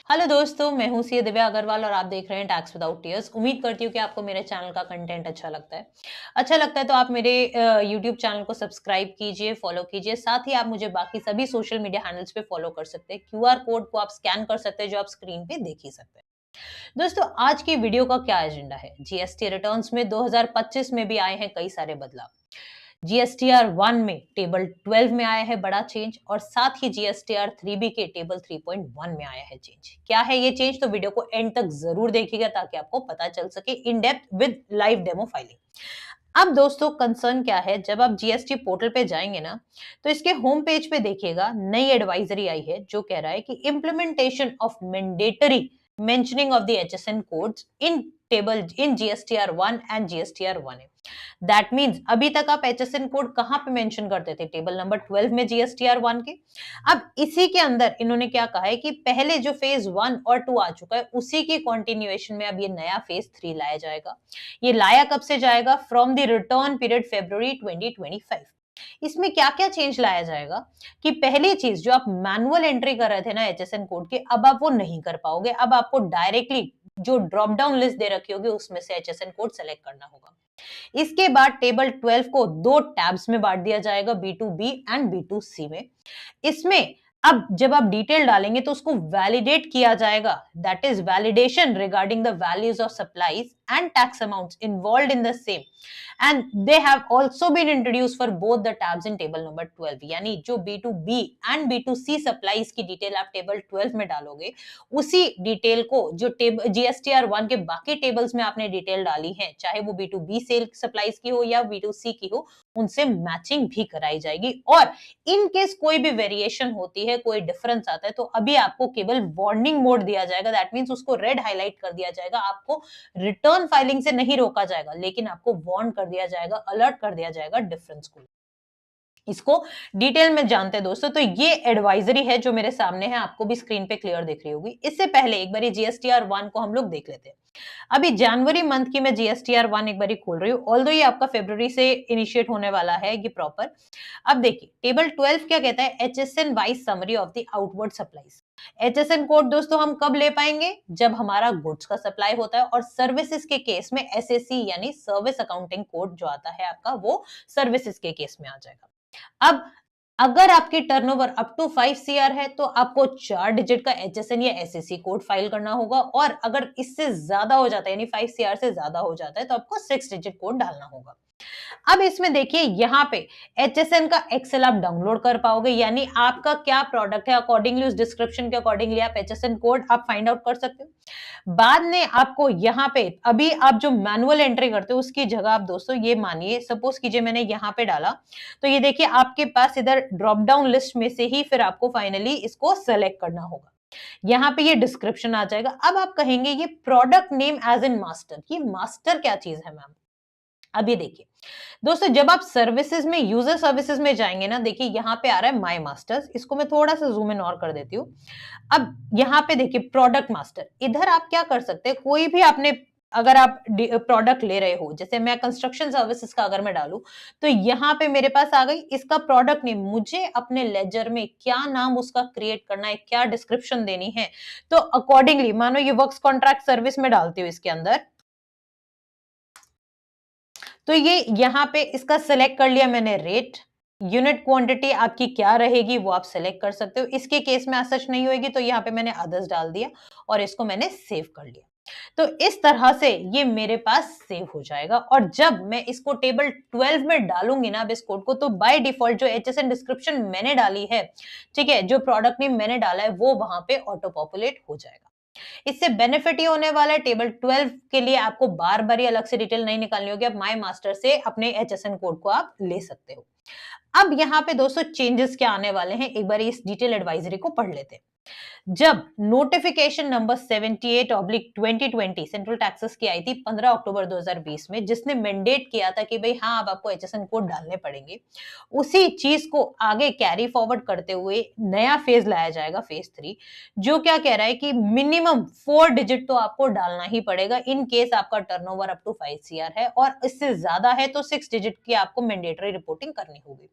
Hello दोस्तों, मैं हूँ सी दिव्या अग्रवाल और आप देख रहे हैं टैक्स विदाउट टीयर्स। उम्मीद करती हूँ कि आपको मेरे चैनल का कंटेंट अच्छा लगता है। अच्छा लगता है तो आप मेरे यूट्यूब चैनल को सब्सक्राइब कीजिए, फॉलो कीजिए। साथ ही आप मुझे बाकी सभी सोशल मीडिया हैंडल्स पे फॉलो कर सकते हैं। क्यूआर कोड को आप स्कैन कर सकते हैं, जो आप स्क्रीन पे देख ही सकते हैं। दोस्तों, आज की वीडियो का क्या एजेंडा है? जीएसटी रिटर्न्स में 2025 में भी आए हैं कई सारे बदलाव। जीएसटीआर 1 में टेबल 12 में आया है बड़ा चेंज और साथ ही जीएसटीआर 3B के टेबल 3.1 में आया है चेंज। क्या है ये चेंज? तो वीडियो को एंड तक जरूर देखिएगा ताकि आपको पता चल सके in depth with live demo filing. अब दोस्तों, कंसर्न क्या है? जब आप जीएसटी पोर्टल पे जाएंगे ना, तो इसके होम पेज पे देखिएगा नई एडवाइजरी आई है जो कह रहा है कि implementation of mandatory mentioning of the HSN codes in table in GSTR 1 and GSTR 1 है। दैट मीन्स अभी तक आप एचएसएन कोड कहां पे मेंशन करते थे? टेबल नंबर 12 में जीएसटीआर 1 के। अब इसी के अंदर इन्होंने क्या कहा है कि पहले जो फेज 1 और 2 आ चुका है, उसी की कंटिन्यूएशन में अब ये नया फेज 3 लाया जाएगा। ये लाया कब से जाएगा? From the return period February 2025। इसमें क्या-क्या चेंज लाया जाएगा कि पहली चीज, जो आप मैनुअल एंट्री कर रहे थे ना एचएसएन कोड के, अब आप वो नहीं कर पाओगे। अब आपको डायरेक्टली जो ड्रॉप डाउन लिस्ट दे रखी होगी उसमें से एचएसएन कोड सेलेक्ट करना होगा। इसके बाद टेबल 12 को दो टैब्स में बांट दिया जाएगा, B2B एंड B2C में। इसमें अब जब आप डिटेल डालेंगे तो उसको वैलिडेट किया जाएगा, that is validation regarding the values of supplies and tax amounts involved in the same and they have also been introduced for both the tabs in table number 12। यानी जो B2B एंड B2C सप्लाईज की detail आप table 12 में डालोगे, उसी detail को जो GSTR 1 के बाकी टेबल्स में आपने डिटेल डाली है, चाहे वो B2B सेल सप्लाईज की हो या B2C की हो, उनसे मैचिंग भी कराई जाएगी। और इन केस कोई भी वेरिएशन होती है, कोई डिफरेंस आता है, तो अभी आपको केवल वार्निंग मोड दिया जाएगा। दैट मींस उसको रेड हाईलाइट कर दिया जाएगा। आपको रिटर्न फाइलिंग से नहीं रोका जाएगा, लेकिन आपको वार्न कर दिया जाएगा, अलर्ट कर दिया जाएगा डिफरेंस को। इसको डिटेल में जानते हैं दोस्तों। तो ये एडवाइजरी है जो मेरे सामने है, आपको भी स्क्रीन पे क्लियर दिख रही होगी। इससे पहले एक बार जीएसटीआर 1 को हम लोग देख लेते हैं। अभी जनवरी मंथ की मैं जीएसटीआर 1 एक बारी खोल रही हूँ, ऑल्दो ये आपका फरवरी से इनिशिएट होने वाला है ये प्रॉपर। अब देखिए टेबल 12 क्या कहता है? HSN wise summary of the outward supplies. HSN code दोस्तों हम कब ले पाएंगे? जब हमारा गुड्स का सप्लाई होता है। और सर्विसेज के केस में एसएससी यानी सर्विस अकाउंटिंग कोड जो आता है आपका, वो सर्विसेज के केस में आ जाएगा। अब अगर आपकी टर्नओवर अप टू 5 सीआर है तो आपको 4 डिजिट का एचएसएन या एसएससी कोड फाइल करना होगा। और अगर इससे ज्यादा हो जाता है, यानी 5 सीआर से ज्यादा हो जाता है, तो आपको 6 डिजिट कोड डालना होगा। अब इसमें देखिए यहाँ पे एचएसएन का एक्सेल आप डाउनलोड कर पाओगे, यानी आपका क्या प्रोडक्ट है, अकॉर्डिंगली उस डिस्क्रिप्शन के अकॉर्डिंगली आप एचएसएन कोड आप फाइंड आउट कर सकते हो। बाद में आपको यहाँ पे अभी आप जो मैनुअल एंट्री करते हो उसकी जगह आप दोस्तों ये मानिए, सपोज कीजिए मैंने यहाँ पे डाला, तो ये देखिए आपके पास इधर ड्रॉप डाउन लिस्ट में से ही फिर आपको फाइनली इसको सेलेक्ट करना होगा। यहाँ पे ये डिस्क्रिप्शन आ जाएगा। अब आप कहेंगे ये product name as in master, ये मास्टर क्या चीज है मैम? अब ये देखिए दोस्तों, जब आप सर्विसेज में, यूजर सर्विसेज में जाएंगे ना, देखिए यहाँ पे आ रहा है माय मास्टर्स। इसको मैं थोड़ा सा जूम इन और कर देती हूँ। अब यहाँ पे देखिए प्रोडक्ट मास्टर, इधर आप क्या कर सकते हैं? कोई भी आपने, अगर आप प्रोडक्ट ले रहे हो, जैसे मैं कंस्ट्रक्शन सर्विसेज का अगर मैं डालूं, तो यहाँ पे मेरे पास आ गई इसका प्रोडक्ट नेम। मुझे अपने लेजर में क्या नाम उसका क्रिएट करना है, क्या डिस्क्रिप्शन देनी है, तो अकॉर्डिंगली मानो ये वर्क्स कॉन्ट्रैक्ट सर्विस में डालती हूँ इसके अंदर, तो ये यहाँ पे इसका सिलेक्ट कर लिया मैंने रेट। यूनिट क्वांटिटी आपकी क्या रहेगी वो आप सिलेक्ट कर सकते हो। इसके केस में सच नहीं होगी तो यहाँ पे मैंने अदर्स डाल दिया और इसको मैंने सेव कर लिया। तो इस तरह से ये मेरे पास सेव हो जाएगा। और जब मैं इसको टेबल 12 में डालूंगी ना अब इस कोड को, तो बाय डिफॉल्ट जो एचएसएन डिस्क्रिप्शन मैंने डाली है, ठीक है, जो प्रोडक्ट नेम मैंने डाला है, वो वहां पे ऑटो पॉपुलेट हो जाएगा। इससे बेनिफिट ये होने वाला है, टेबल 12 के लिए आपको बार बार ही अलग से डिटेल नहीं निकालनी होगी। आप माय मास्टर से अपने एचएसएन कोड को आप ले सकते हो। अब यहाँ पे दोस्तों चेंजेस क्या आने वाले हैं, एक बार इस डिटेल एडवाइजरी को पढ़ लेते हैं। जब नोटिफिकेशन नंबर 78/2020 सेंट्रल टैक्सेस की आई थी 15 अक्टूबर 2020 में, जिसने मैंडेट किया था कि भाई हाँ अब आपको एचएसएन कोड डालने पड़ेंगे, उसी चीज को आगे कैरी फॉरवर्ड करते हुए नया फेज लाया जाएगा, फेज 3, जो क्या कह रहा है कि मिनिमम 4 डिजिट तो आपको डालना ही पड़ेगा इन केस आपका टर्नओवर अप टू 5 सीआर है, और इससे ज्यादा है तो 6 डिजिट की आपको मैंडेटरी रिपोर्टिंग करनी होगी।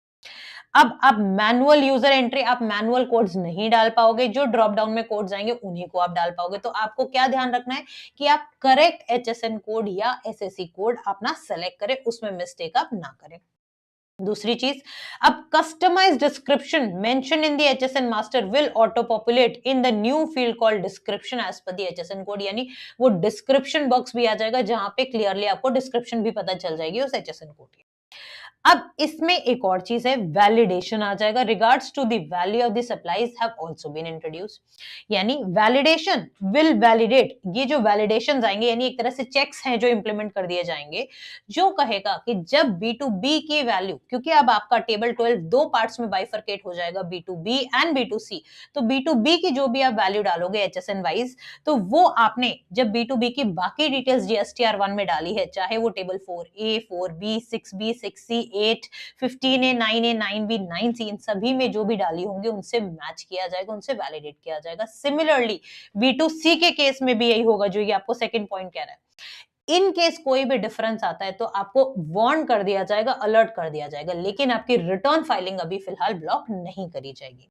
अब आप मैनुअल यूजर एंट्री, आप मैनुअल कोड्स नहीं डाल पाओगे, जो ड्रॉप डाउन में कोड्स आएंगे उन्हीं को आप डाल पाओगे। तो आपको क्या ध्यान रखना है कि आप करेक्ट एचएसएन कोड या एसएससी कोड अपना सेलेक्ट करें, उसमें मिस्टेक आप ना करें। दूसरी चीज, अब customise description mention in the HSN master will auto populate in the new field called description as per the HSN code, यानी वो डिस्क्रिप्शन बॉक्स भी आ जाएगा जहां पे क्लियरली आपको डिस्क्रिप्शन भी पता चल जाएगी उस एचएसएन कोड की। अब इसमें एक और चीज है, वैलिडेशन आ जाएगा। Regards to the value of the supplies have also been introduced, यानी वैलिडेशन विल वैलिडेट, ये जो वैलिडेशंस आएंगे यानी एक तरह से चेक्स हैं जो इंप्लीमेंट कर दिए जाएंगे, जो कहेगा कि जब B2B की वैल्यू, क्योंकि अब आपका टेबल 12 दो पार्ट्स में बाइफरकेट हो जाएगा, B2B एंड B2C, तो B2B की जो भी आप वैल्यू डालोगे एचएसएन वाइज, तो वो आपने जब B2B की बाकी डिटेल्स GSTR1 में डाली है, चाहे वो table 4A, 4B, 6B, 6C, 8, 15A, 9A, 9B, 9C, इन सभी में जो भी डाली होंगी उनसे मैच किया जाएगा, उनसे वैलिडेट किया जाएगा। सिमिलरली B2C के केस में भी यही होगा, जो ये आपको सेकंड पॉइंट कह रहा है। इन केस कोई भी डिफरेंस आता है तो आपको वार्न कर दिया जाएगा, अलर्ट कर दिया जाएगा, लेकिन आपकी रिटर्न फाइलिंग अभी फिलहाल ब्लॉक नहीं करी जाएगी।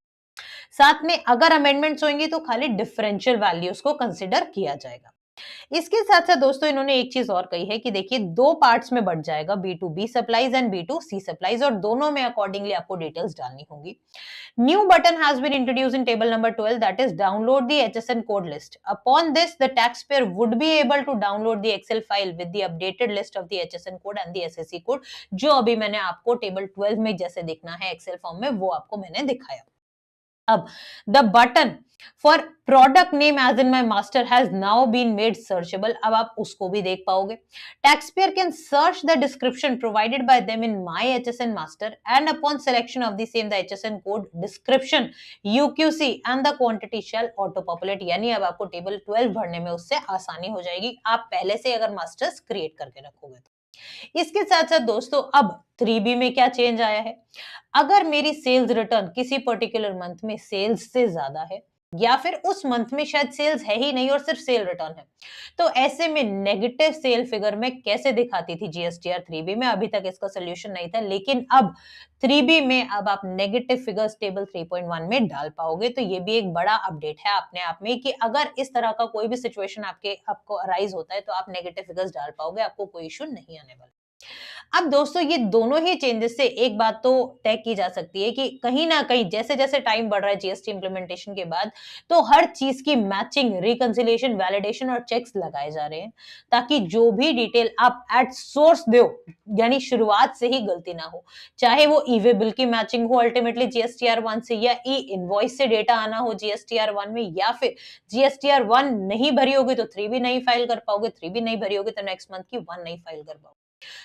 साथ में अगर अमेंडमेंट्स होंगी तो खाली डिफरेंशियल वैल्यूज को कंसिडर किया जाएगा। इसके साथ साथ दोस्तों इन्होंने एक चीज और कही है कि देखिए दो पार्ट्स में बढ़ जाएगा, B2B supplies and B2C supplies, और दोनों में अकॉर्डिंगली आपको डिटेल्स डालनी होगी। New button has been introduced in table number 12, that is download the HSN code list. Upon this, the taxpayer would be able to download the Excel file with the updated list of the HSN code and the SSC code, जो अभी मैंने आपको table 12 में जैसे दिखना है Excel form में, वो आपको मैंने दिखाया। अब the button for product name as in my master has now been made searchable, अब आप उसको भी देख पाओगे। Taxpayer can search the description provided by them in my HSN master and upon selection of the same the HSN code description UQC and the quantity shall auto populate, यानी अब आपको table 12 भरने में उससे आसानी हो जाएगी, आप पहले से अगर मास्टर्स क्रिएट करके रखोगे तो। इसके साथ साथ दोस्तों अब 3B में क्या चेंज आया है, अगर मेरी सेल्स रिटर्न किसी पर्टिकुलर मंथ में सेल्स से ज्यादा है, या फिर उस मंथ में शायद सेल्स है ही नहीं और सिर्फ सेल रिटर्न है, तो ऐसे में नेगेटिव सेल फिगर में कैसे दिखाती थी जीएसटीआर 3B में, अभी तक इसका सोल्यूशन नहीं था, लेकिन अब 3B में अब आप नेगेटिव फिगर्स टेबल 3.1 में डाल पाओगे। तो ये भी एक बड़ा अपडेट है अपने आप में कि अगर इस तरह का कोई भी सिचुएशन आपको अराइज होता है तो आप नेगेटिव फिगर्स डाल पाओगे, आपको कोई इश्यू नहीं आने वाला। अब दोस्तों ये दोनों ही चेंजेस से एक बात तो तय की जा सकती है कि कहीं ना कहीं जैसे जैसे टाइम बढ़ रहा है जीएसटी इंप्लीमेंटेशन के बाद, तो हर चीज की मैचिंग, रिकंसिलिएशन, वैलिडेशन और चेक्स लगाए जा रहे हैं, ताकि जो भी डिटेल आप एट सोर्स दो, यानी शुरुआत से ही गलती ना हो, चाहे वो ई वे बिल की मैचिंग हो अल्टीमेटली जीएसटीआर 1 से, या ई इनवॉइस से डेटा आना हो जीएसटीआर 1 में, या फिर जीएसटीआर 1 नहीं भरी होगी तो 3 भी नहीं फाइल कर पाओगे, 3 भी नहीं भरी होगी तो नेक्स्ट मंथ की 1 नहीं फाइल कर पाओगे।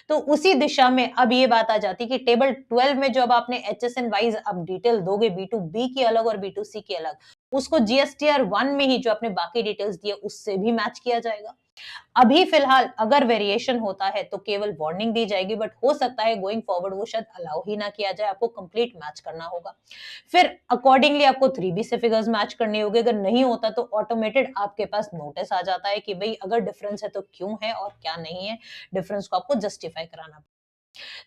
तो उसी दिशा में अब ये बात आ जाती कि टेबल 12 में जो अब आपने एचएसएन वाइज अब डिटेल दोगे, B2B की अलग और B2C की अलग, उसको जीएसटीआर 1 में ही जो आपने बाकी डिटेल्स दिए उससे भी मैच किया जाएगा। अभी फिलहाल अगर वेरिएशन होता है तो केवल वार्निंग दी जाएगी, बट हो सकता है गोइंग फॉरवर्ड वो शायद अलाउ ही ना किया जाए, आपको कंप्लीट मैच करना होगा। फिर अकॉर्डिंगली आपको 3B से फिगर्स मैच करने होंगे, अगर नहीं होता तो ऑटोमेटेड आपके पास नोटिस आ जाता है कि भाई अगर डिफरेंस है तो क्यों है और क्या नहीं है, डिफरेंस को आपको जस्टिफाई कराना।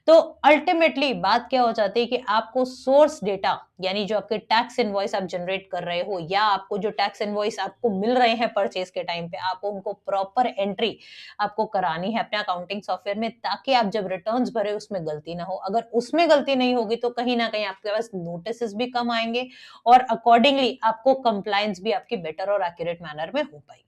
तो अल्टीमेटली बात क्या हो जाती है कि आपको सोर्स डेटा, यानी जो आपके टैक्स इनवॉइस आप जनरेट कर रहे हो, या आपको जो टैक्स इनवॉइस आपको मिल रहे हैं परचेज के टाइम पे, आपको उनको प्रॉपर एंट्री आपको करानी है अपने अकाउंटिंग सॉफ्टवेयर में, ताकि आप जब रिटर्न्स भरे उसमें गलती ना हो। अगर उसमें गलती नहीं होगी तो कहीं ना कहीं आपके पास नोटिस भी कम आएंगे और अकॉर्डिंगली आपको कंप्लायंस भी आपकी बेटर और एक्यूरेट मैनर में हो पाएगी।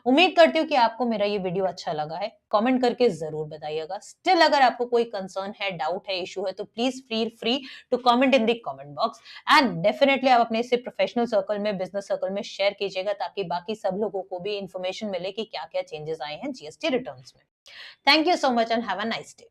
उम्मीद करती हूँ कि आपको मेरा ये वीडियो अच्छा लगा है, कमेंट करके जरूर बताइएगा। स्टिल अगर आपको कोई कंसर्न है, डाउट है, इशू है, तो please feel free to comment in the comment box, and definitely आप अपने इसे प्रोफेशनल सर्कल में, बिजनेस सर्कल में शेयर कीजिएगा, ताकि बाकी सब लोगों को भी इंफॉर्मेशन मिले कि क्या क्या चेंजेस आए हैं जीएसटी रिटर्न्स में। Thank you so much and have a nice day.